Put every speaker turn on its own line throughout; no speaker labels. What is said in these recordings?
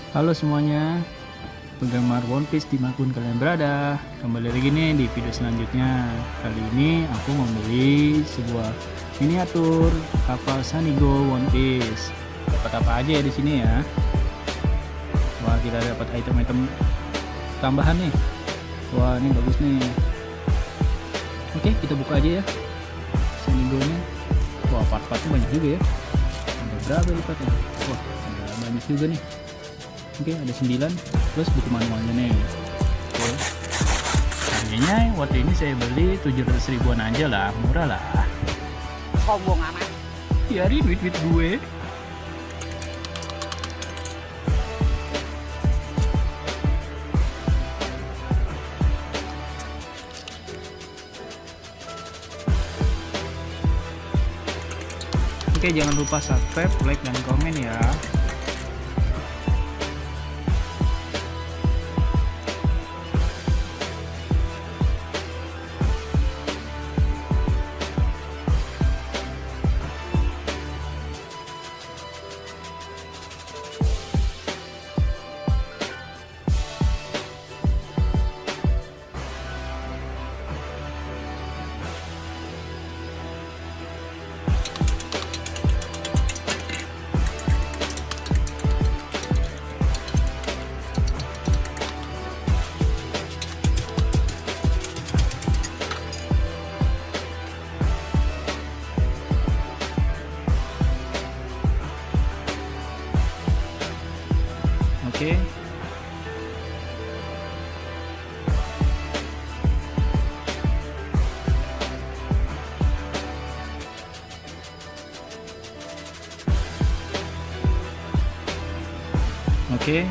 Halo semuanya, penggemar One Piece dimanapun kalian berada. Kembali lagi nih di video selanjutnya. Kali ini aku membeli sebuah miniatur kapal Sanigo One Piece. Dapat apa aja ya di sini ya? Wah, kita dapat item-item tambahan nih. Wah, ini bagus nih. Oke, kita buka aja ya Sanigo-nya. Wah, part-partnya banyak juga ya. Ada berapa nih partnya? Wah, ada banyak juga nih. Oke, ada 9 plus buku manualnya nih. Oke. Harganya waktu ini saya beli 700 ribuan aja lah, murah lah.
Sombong amat.
Biarin duit gue. Oke, jangan lupa subscribe, like, dan komen ya. Oke. Oke.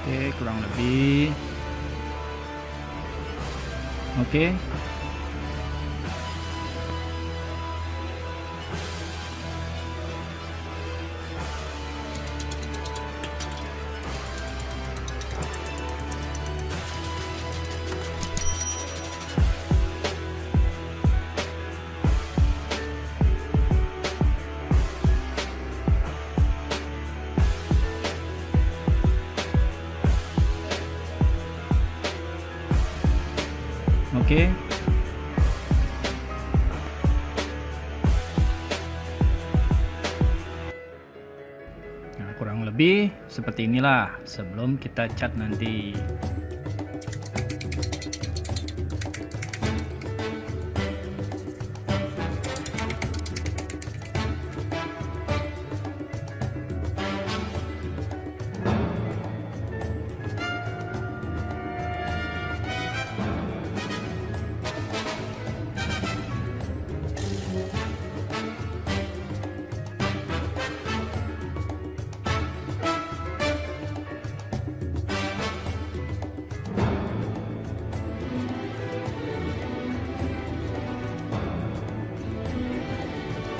Oke, kurang lebih. Oke. Oke. Nah, kurang lebih seperti inilah sebelum kita cat nanti.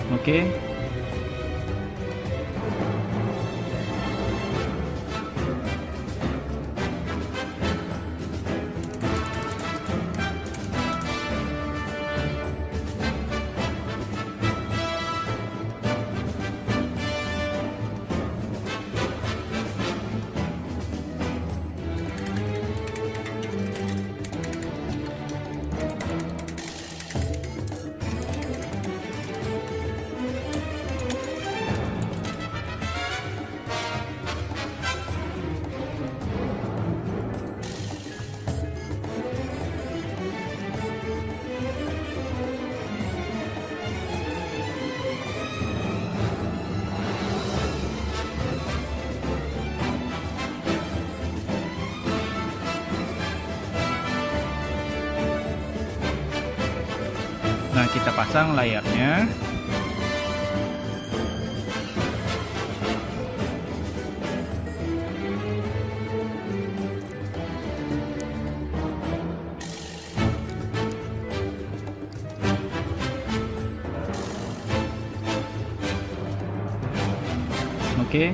Oke. kita pasang layarnya. Oke.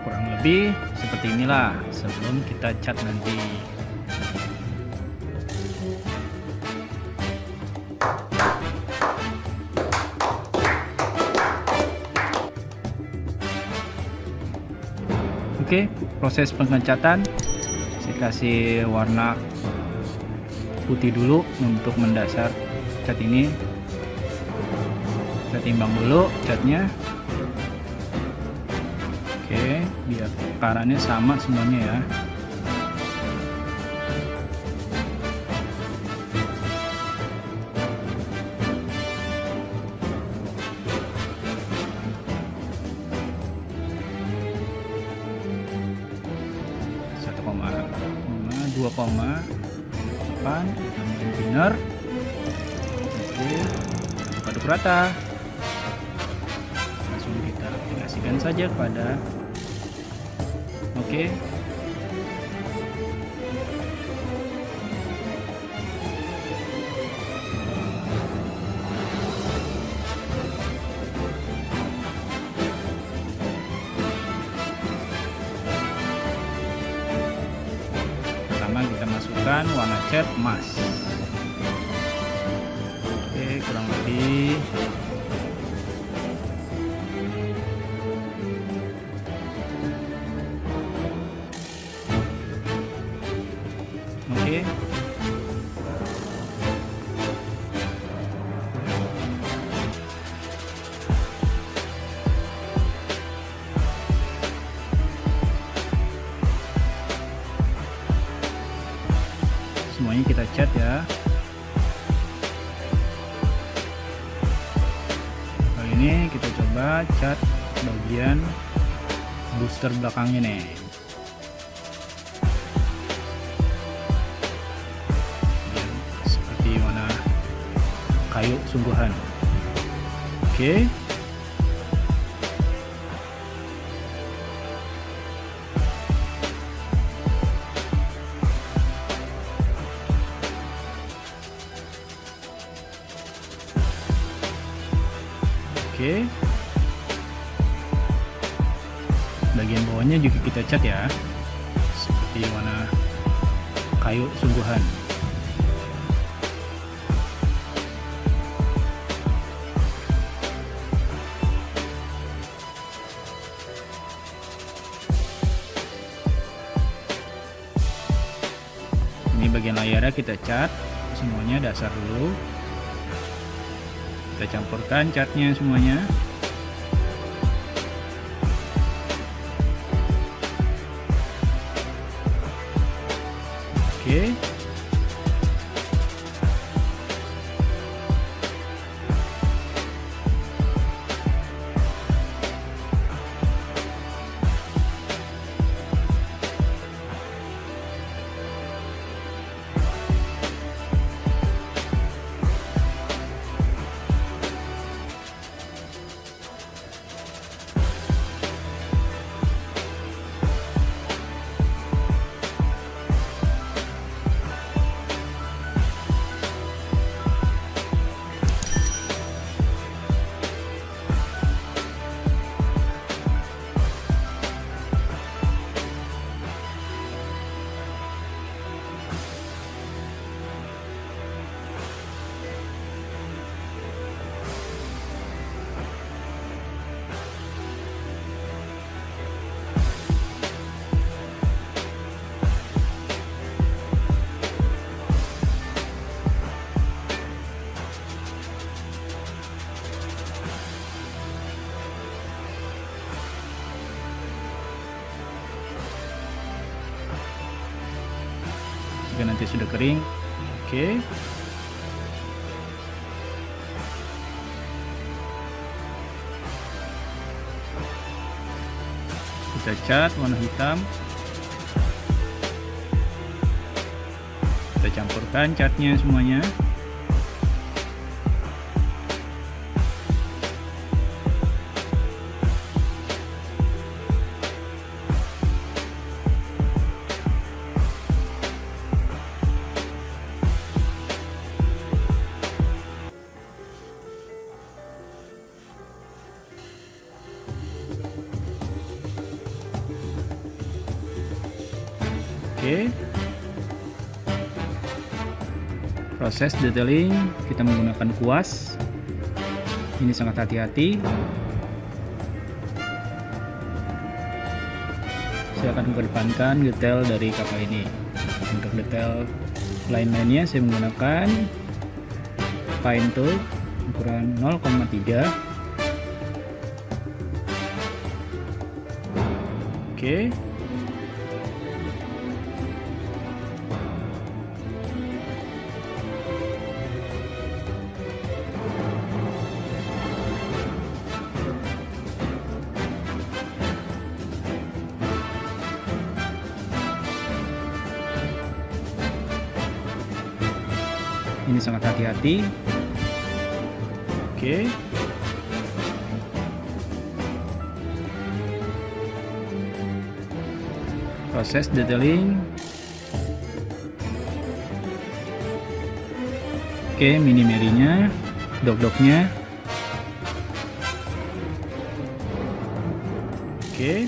Kurang lebih seperti inilah sebelum kita cat nanti. Oke, proses pengecatan saya kasih warna putih dulu untuk mendasar cat ini. Kita timbang dulu catnya. Oke, biar takarannya sama semuanya ya. Dua koma 8 tambahin thinner. Oke, aduk rata. Langsung kita aplikasikan saja pada. Oke. Kita masukkan warna cat emas. Oke, kurang lebih oke. Semuanya kita cat ya. Kali ini kita coba cat bagian booster belakangnya nih. Seperti warna kayu sungguhan. Oke. Oke, bagian bawahnya juga kita cat ya, seperti warna kayu sungguhan. Ini bagian layarnya kita cat semuanya dasar dulu. Kita campurkan catnya semuanya. Oke. Jika nanti sudah kering, Oke. Kita cat warna hitam. Kita campurkan catnya semuanya. Oke. Proses detailing kita menggunakan kuas. Ini sangat hati-hati. Saya akan mengedepankan detail dari kapal ini. Untuk detail lain-lainnya saya menggunakan fine tool ukuran 0,3. Oke. Ini sangat hati-hati. Oke. Proses detailing. Oke, mini merinya, dog-dognya. Oke.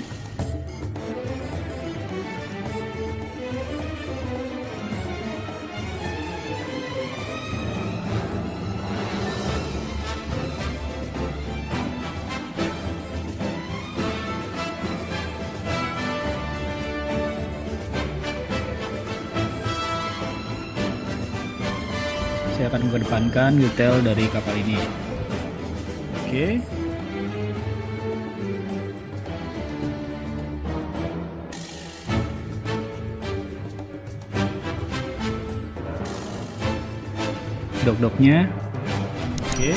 Saya akan mengedepankan detail dari kapal ini. Oke. Dog-dognya. Oke.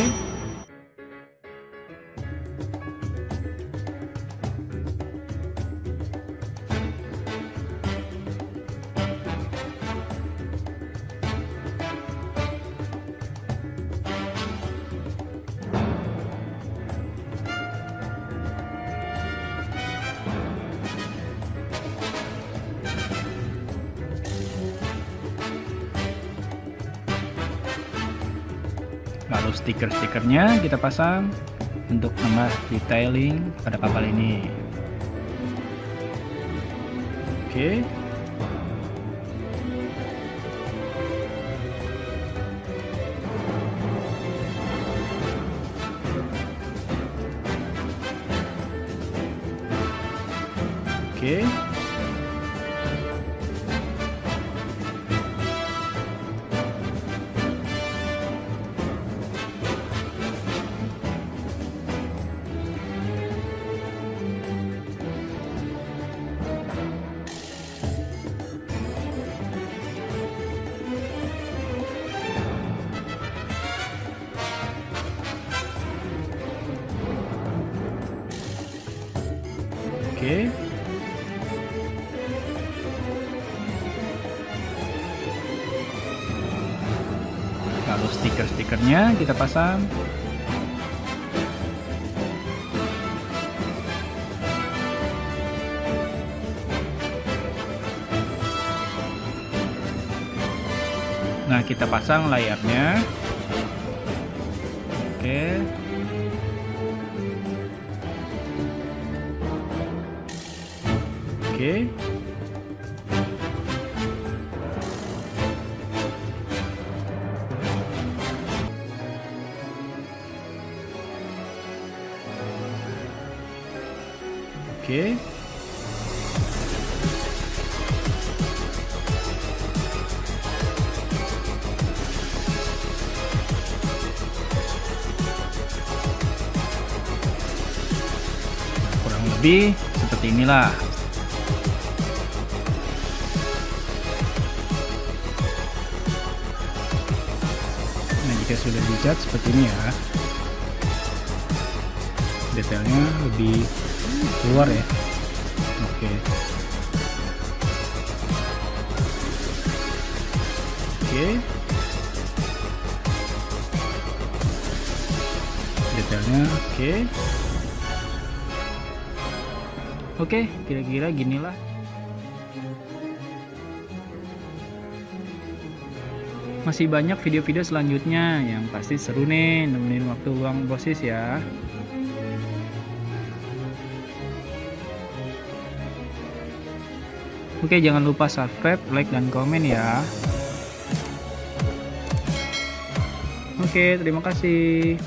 Lalu stiker-stikernya kita pasang untuk nambah detailing pada kapal ini. Oke. Oke. Oke. Lalu stiker-stikernya kita pasang. Nah, kita pasang layarnya. Oke. Oke. Oke. Kurang lebih seperti inilah. Jika sudah dicat seperti ini ya, detailnya lebih keluar ya. Oke. Detailnya oke, kira-kira ginilah. Masih banyak video-video selanjutnya yang pasti seru nih, nemenin waktu luang BOSIS ya. Oke, jangan lupa subscribe, like, dan komen ya. Oke, terima kasih.